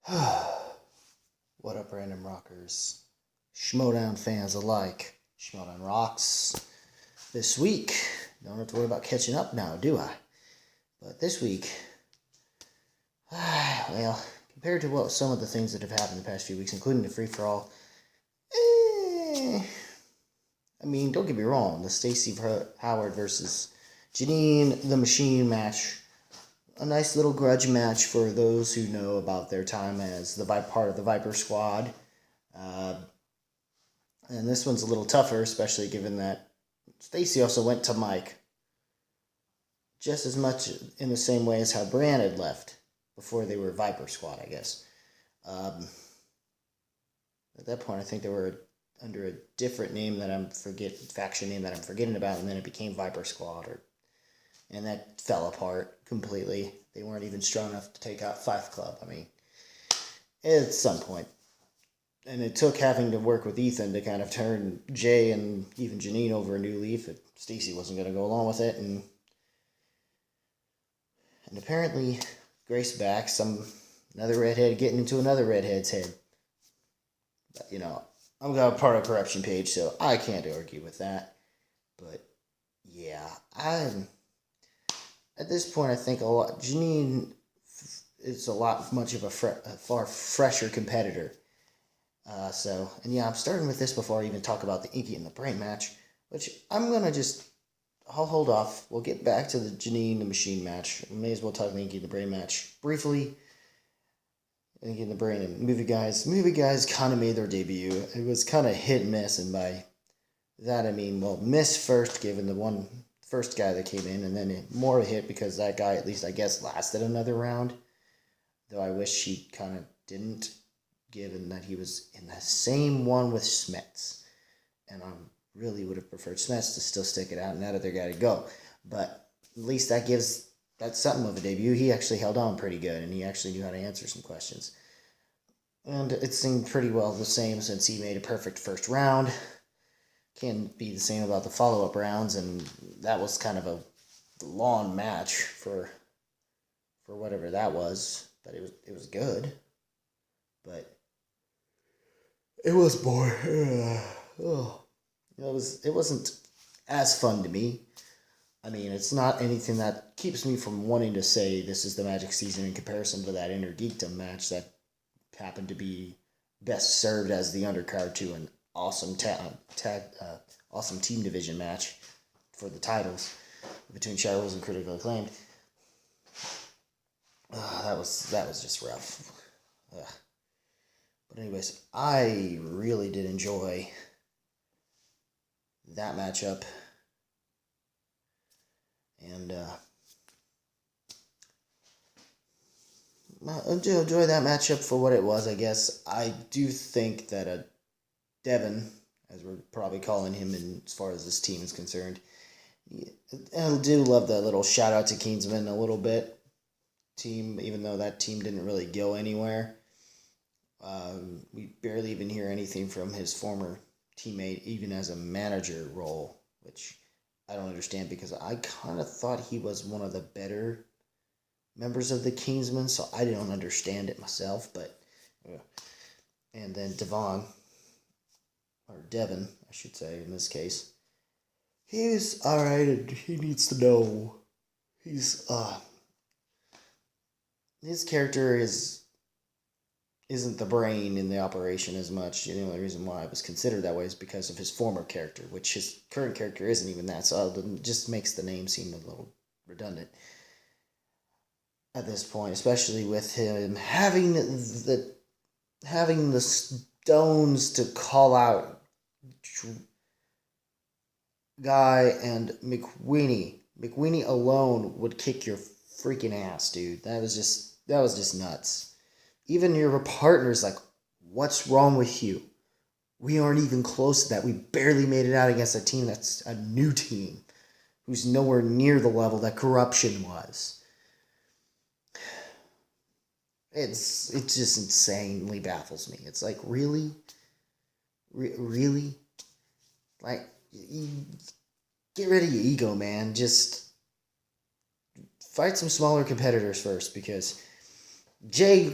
What up, random rockers? Schmoedown fans alike. Schmoedown rocks. This week, don't have to worry about catching up now, do I? But this week, well, compared to what some of the things that have happened the past few weeks, including the free-for-all, I mean, don't get me wrong, the Stacy Howard versus Jeannine the Machine match, a nice little grudge match for those who know about their time as the part of the Viper squad. And this one's a little tougher, especially given that Stacy also went to Mike just as much in the same way as how Bran had left before they were Viper squad, I guess. At that point, I think they were under a different name faction name that I'm forgetting about, and then it became Viper Squad, and that fell apart completely. They weren't even strong enough to take out Fife Club. I mean, at some point. And it took having to work with Ethan to kind of turn Jay and even Jeannine over a new leaf. Stacy wasn't going to go along with it, and apparently Grace back, another redhead getting into another redhead's head. But, you know, I'm got a part of corruption page, so I can't argue with that. But yeah, at this point, I think Jeannine is much of a far fresher competitor. And yeah, I'm starting with this before I even talk about the Inky&The Brain match, which I'll hold off. We'll get back to the Jeannine the Machine match. We may as well talk the Inky&The Brain match briefly. Inky&The Brain and Movie Guys. Movie Guys kind of made their debut. It was kind of hit and miss, and by that I mean, well, miss first, given the first guy that came in, and then more of a hit because that guy, at least I guess, lasted another round. Though I wish he kind of didn't, given that he was in the same one with Smets. And I really would have preferred Smets to still stick it out and that other guy to go. But at least that's something of a debut. He actually held on pretty good, and he actually knew how to answer some questions. And it seemed pretty well the same since he made a perfect first round. Can't be the same about the follow-up rounds, and that was kind of a long match for whatever that was. But it was good. But it was boring. It wasn't as fun to me. I mean, it's not anything that keeps me from wanting to say this is the Magic season in comparison to that Inner Geekdom match that happened to be best served as the undercard to an awesome awesome team division match for the titles between Shirelles and Critical Acclaimed. That was just rough. But anyways, I really did enjoy that matchup. And I enjoy that matchup for what it was, I guess. I do think that Devon, as we're probably calling him as far as this team is concerned, I do love the little shout out to XMen a little bit. Team, even though that team didn't really go anywhere. We barely even hear anything from his former teammate, even as a manager role, which I don't understand because I kind of thought he was one of the better members of the Kingsmen, so I don't understand it myself. But and then Devon, I should say in this case, he's all right, and he needs to know his character isn't the brain in the operation as much. The only reason why it was considered that way is because of his former character, which his current character isn't even that, so it just makes the name seem a little redundant at this point, especially with him having the stones to call out Guy and McWeeny. McWeeny alone would kick your freaking ass, dude. That was just nuts. Even your partner's like, what's wrong with you? We aren't even close to that. We barely made it out against a team that's a new team who's nowhere near the level that corruption was. It just insanely baffles me. It's like, really? Really? Like, get rid of your ego, man. Just fight some smaller competitors first, because Jay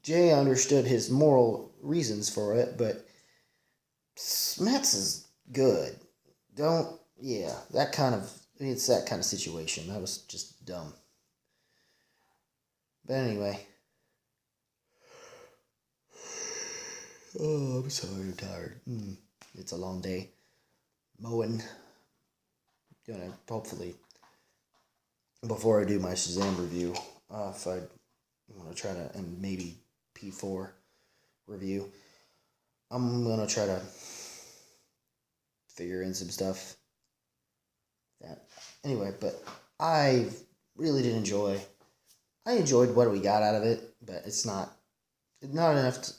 Jay understood his moral reasons for it, but Smets is good. It's that kind of situation. That was just dumb. But anyway. Oh, I'm sorry, I'm tired. It's a long day. Mowing. Gonna hopefully, before I do my Shazam review, if I want to try to, and maybe P4 review, I'm gonna try to figure in some stuff. Anyway, but I really did enjoy. I enjoyed what we got out of it, but it's not enough to.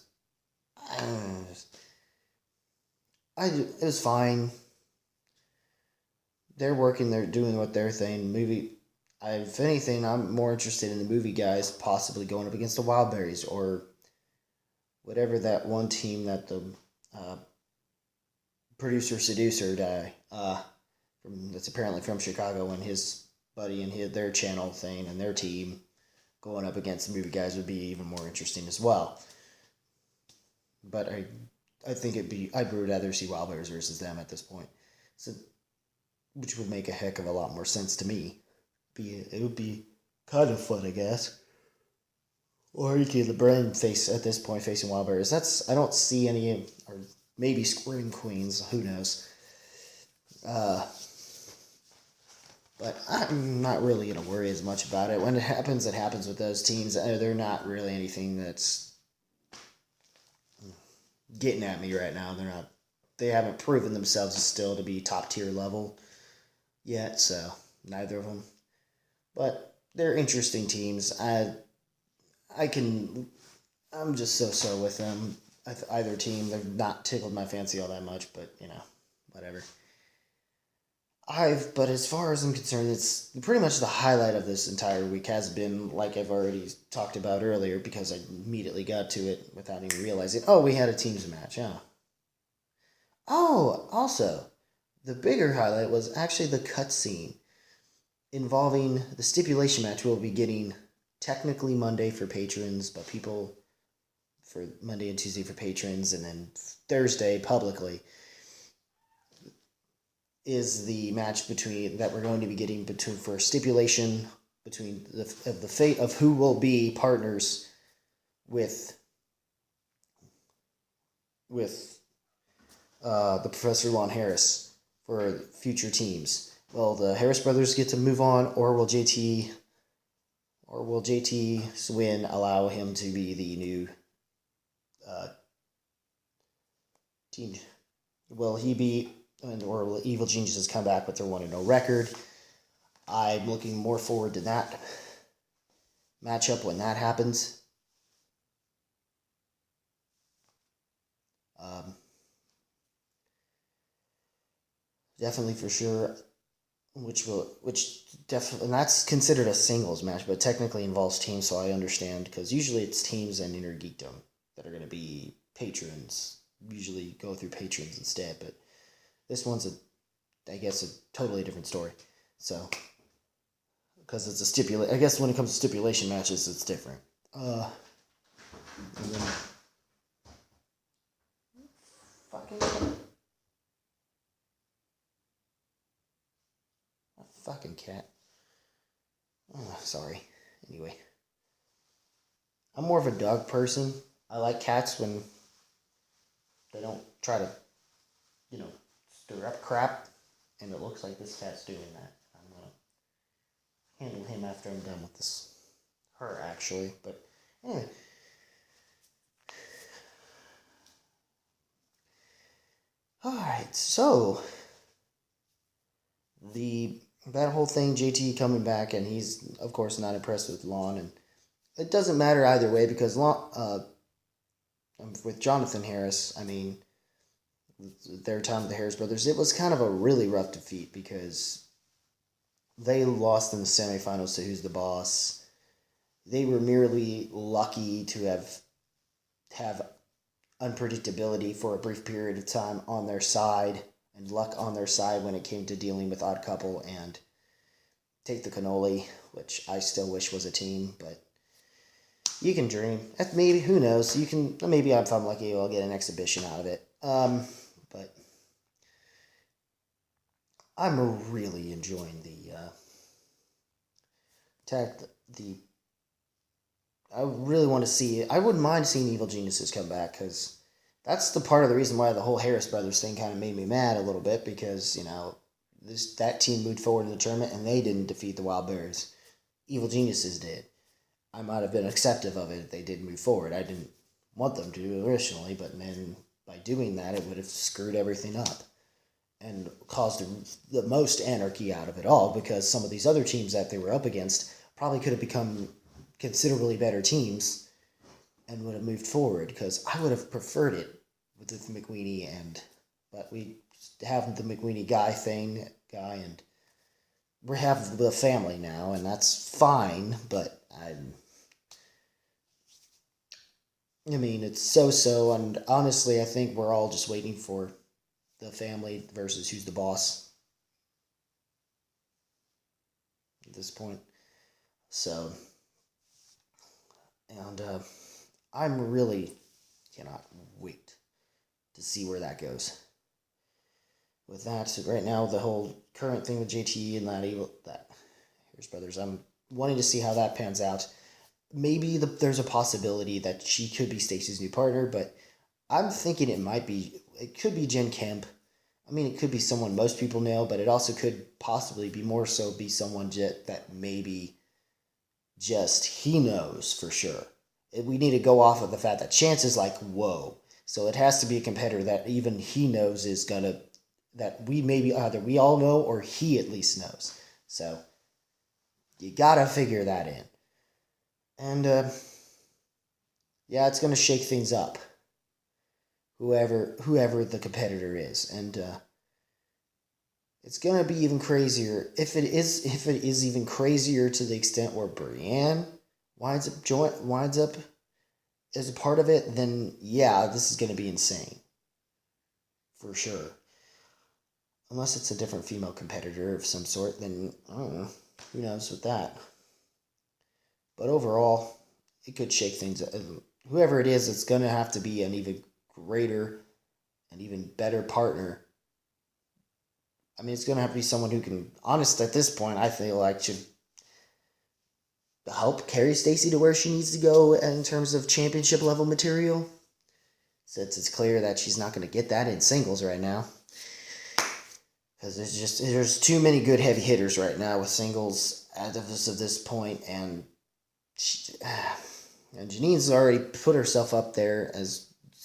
It was fine. They're working. They're doing what their thing. If anything, I'm more interested in the movie guys possibly going up against the Wildberries or whatever that one team that the producer seducer guy that's apparently from Chicago and his buddy and their channel thing and their team going up against the movie guys would be even more interesting as well. But I think I would rather see Wildberries versus them at this point. So, which would make a heck of a lot more sense to me. It would be kind of fun, I guess. Or Inky&The at this point facing Wildberries. I don't see any, or maybe Scream Queens, who knows. But I'm not really going to worry as much about it. When it happens with those teams. They're not really anything that's getting at me right now. They haven't proven themselves still to be top tier level yet, so neither of them. But they're interesting teams. I'm just so with them. Either team, they've not tickled my fancy all that much, but whatever. But as far as I'm concerned, it's pretty much the highlight of this entire week has been, like I've already talked about earlier, because I immediately got to it without even realizing, we had a teams match, yeah. Oh, also, the bigger highlight was actually the cutscene involving the stipulation match we'll be getting technically Monday for patrons, but people for Monday and Tuesday for patrons, and then Thursday publicly is the match that we're going to be getting for stipulation between the fate of who will be partners with the Professor Lon Harris for future teams. Will the Harris brothers get to move on, or will JT Swin allow him to be the new team? Will he be, or will Evil Geniuses come back with their 1-0 record? I'm looking more forward to that matchup when that happens. Definitely for sure. And that's considered a singles match, but technically involves teams, so I understand, because usually it's teams and Inner Geekdom that are going to be patrons. Usually go through patrons instead, but this one's a totally different story. So, because it's a stipulation, I guess when it comes to stipulation matches, it's different. Fucking cat. Oh, sorry. Anyway. I'm more of a dog person. I like cats when they don't try to, stir up crap. And it looks like this cat's doing that. I'm going to handle him after I'm done with this. Her, actually. But, anyway. Alright, so that whole thing, JT coming back, and he's, of course, not impressed with Lon, and it doesn't matter either way, because with Jonathan Harris, their time with the Harris brothers, it was kind of a really rough defeat, because they lost in the semifinals to Who's the Boss. They were merely lucky to have unpredictability for a brief period of time on their side, and luck on their side when it came to dealing with Odd Couple and Take the Cannoli, which I still wish was a team, but You can dream. Maybe, who knows? You can, maybe if I'm lucky, I'll get an exhibition out of it. But I'm really enjoying the I really want to see it. I wouldn't mind seeing Evil Geniuses come back, because that's the part of the reason why the whole Harris Brothers thing kind of made me mad a little bit, because, that team moved forward in the tournament and they didn't defeat the Wild Bears. Evil Geniuses did. I might have been acceptive of it if they did move forward. I didn't want them to originally, but then by doing that, it would have screwed everything up and caused the most anarchy out of it all, because some of these other teams that they were up against probably could have become considerably better teams and would have moved forward, because I would have preferred it with the McWeeny but we have the McWeeny guy, and we have the family now, and that's fine, but it's so-so, and honestly, I think we're all just waiting for the family versus who's the boss at this point. So, and I'm really cannot wait to see where that goes. With that, so right now, the whole current thing with JT and that Harris Brothers, I'm wanting to see how that pans out. Maybe there's a possibility that she could be Stacy's new partner, but I'm thinking it could be Jen Kemp. It could be someone most people know, but it also could possibly be more so be someone that maybe just he knows for sure. We need to go off of the fact that Chance is like, whoa. So it has to be a competitor that even he knows is going to, that we maybe either we all know or he at least knows. So you got to figure that in. And it's going to shake things up. Whoever the competitor is, and it's gonna be even crazier if it is even crazier to the extent where Brienne winds up as a part of it. Then this is gonna be insane for sure. Unless it's a different female competitor of some sort, then I don't know. Who knows with that? But overall, it could shake things up. Whoever it is, it's gonna have to be an even greater and even better partner. It's going to have to be someone who can, honest at this point, I feel like should help carry Stacy to where she needs to go in terms of championship level material. Since it's clear that she's not going to get that in singles right now. Because there's too many good heavy hitters right now with singles as of this point, and Jeannine's already put herself up there,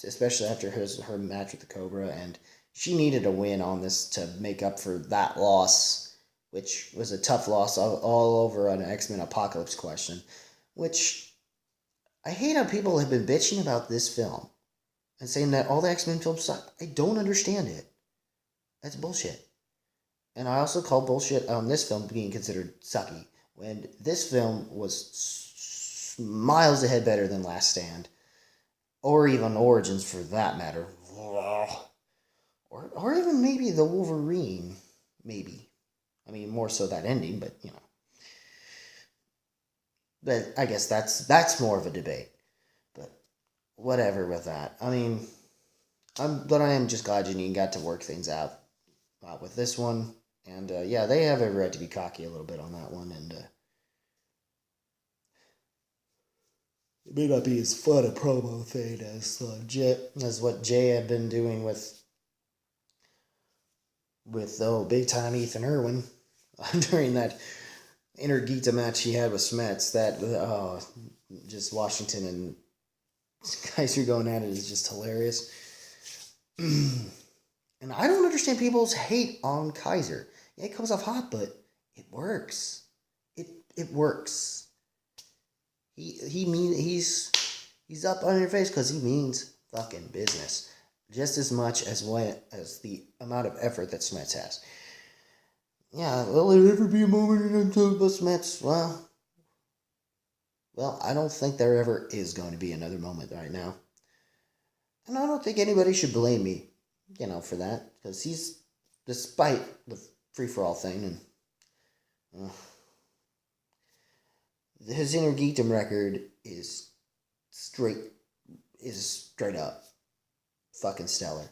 especially after her match with the Cobra, and she needed a win on this to make up for that loss, which was a tough loss all over an XMen Apocalypse question, which I hate how people have been bitching about this film and saying that all the X-Men films suck. I don't understand it. That's bullshit. And I also call bullshit on this film being considered sucky, when this film was miles ahead better than Last Stand, or even Origins for that matter. Or even maybe the Wolverine, maybe. More so that ending, but, But I guess that's more of a debate. But whatever with that. But I am just glad Jeannine got to work things out with this one. And, they have every right to be cocky a little bit on that one. And it may not be as fun a promo thing as what Jay had been doing with big time Ethan Irwin during that Inter-Gita match he had with Smets. That just Washington and Kaiser going at it is just hilarious. And I don't understand people's hate on Kaiser. Yeah, it comes off hot, but it works. It works. He's up on your face because he means fucking business. Just as much as the amount of effort that Smets has. Yeah, will there ever be a moment in time about Smets? Well, I don't think there ever is going to be another moment right now. And I don't think anybody should blame me, for that. Because he's, despite the free-for-all thing, and his Inter-Geekdom record is straight up fucking stellar.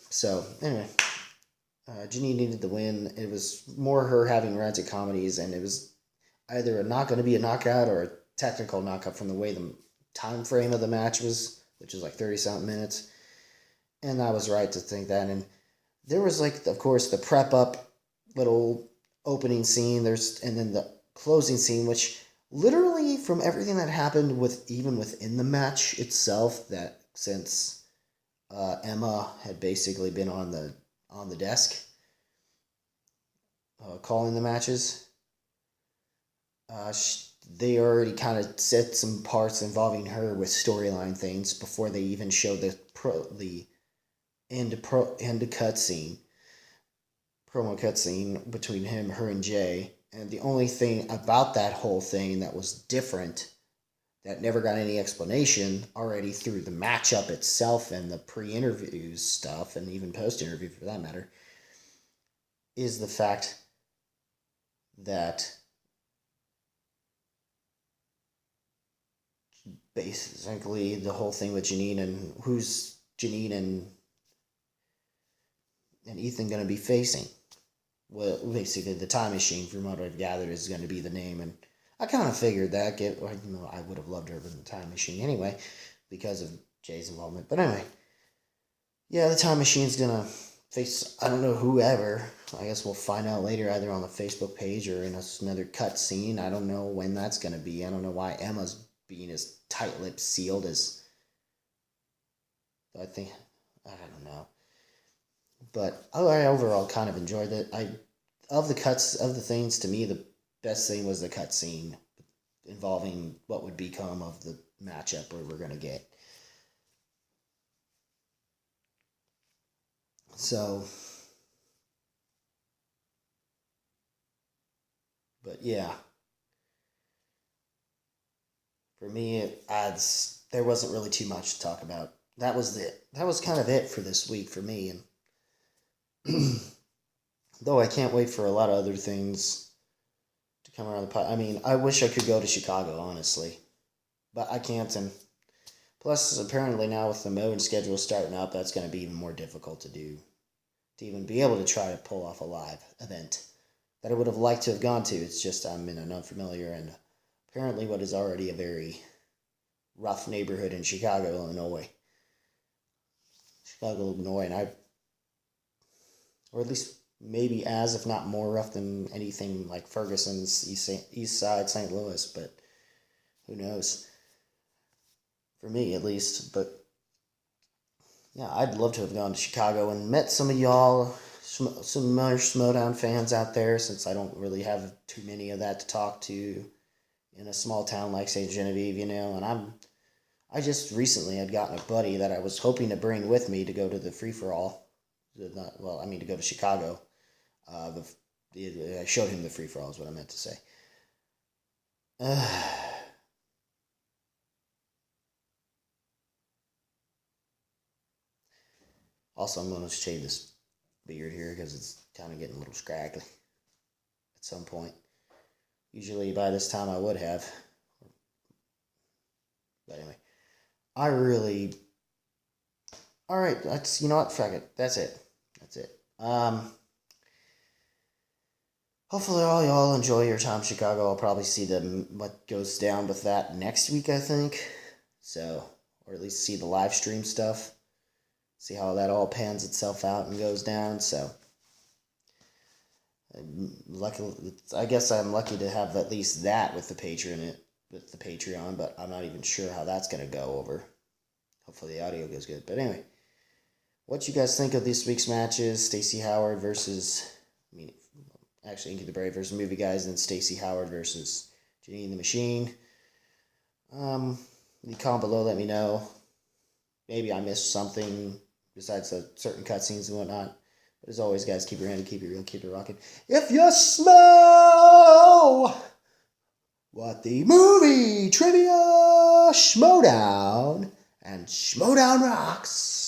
So anyway, Jeannine needed the win. It was more her having runs at comedies, and it was either not going to be a knockout or a technical knockout from the way the time frame of the match was, which is like 30-something minutes. And I was right to think that. And there was, like, of course, the prep up little opening scene. And then the closing scene, which literally from everything that happened even within the match itself, that since Emma had basically been on the desk calling the matches, they already kind of set some parts involving her with storyline things before they even showed the end cutscene, promo cutscene between her and Jay. And the only thing about that whole thing that was different, that never got any explanation already through the matchup itself and the pre-interviews stuff, and even post-interview for that matter, is the fact that basically the whole thing with Jeannine, and who's Jeannine and Ethan going to be facing. Well, basically the Time Machine, from what I've gathered, is going to be the name. And I kind of figured that. I would have loved her with the Time Machine anyway, because of Jay's involvement. But anyway, yeah, the Time Machine's going to face, I don't know, whoever. I guess we'll find out later, either on the Facebook page or in another cut scene. I don't know when that's going to be. I don't know why Emma's being as tight-lipped, sealed as... I don't know. But I overall kind of enjoyed it. Of the things, to me, the best thing was the cutscene involving what would become of the matchup we're going to get. So, but yeah, for me, there wasn't really too much to talk about. That was it. That was kind of it for this week for me, and though I can't wait for a lot of other things to come around the pot. I mean, I wish I could go to Chicago, honestly, but I can't. And plus, apparently now with the mode schedule starting up, that's going to be even more difficult to do, to even be able to try to pull off a live event that I would have liked to have gone to. It's just I'm in an unfamiliar and apparently what is already a very rough neighborhood in Chicago, Illinois. And or at least maybe as, if not more rough than anything like Ferguson's East Side, St. Louis, but who knows? For me, at least. But yeah, I'd love to have gone to Chicago and met some of y'all, some other Schmoedown fans out there, since I don't really have too many of that to talk to in a small town like St. Genevieve, and I just recently had gotten a buddy that I was hoping to bring with me to go to the free-for-all. To go to Chicago. I showed him the free-for-all is what I meant to say. Also, I'm going to shave this beard here because it's kind of getting a little scraggly at some point. Usually by this time I would have. But anyway, alright, you know what, fuck it. That's it. Hopefully all y'all enjoy your time in Chicago. I'll probably see what goes down with that next week, I think. So, or at least see the live stream stuff. See how that all pans itself out and goes down. So, I guess I'm lucky to have at least that with the Patreon, but I'm not even sure how that's going to go over. Hopefully the audio goes good. But anyway, what you guys think of this week's matches? Stacy Howard versus, Inky&The versus Movie Guys, and Stacy Howard versus Jeannine the Machine. In the comment below, let me know. Maybe I missed something besides the certain cutscenes and whatnot. But as always, guys, keep your hand, keep it real, keep it rocking. If you smell what the movie trivia Schmoedown and Schmoedown rocks.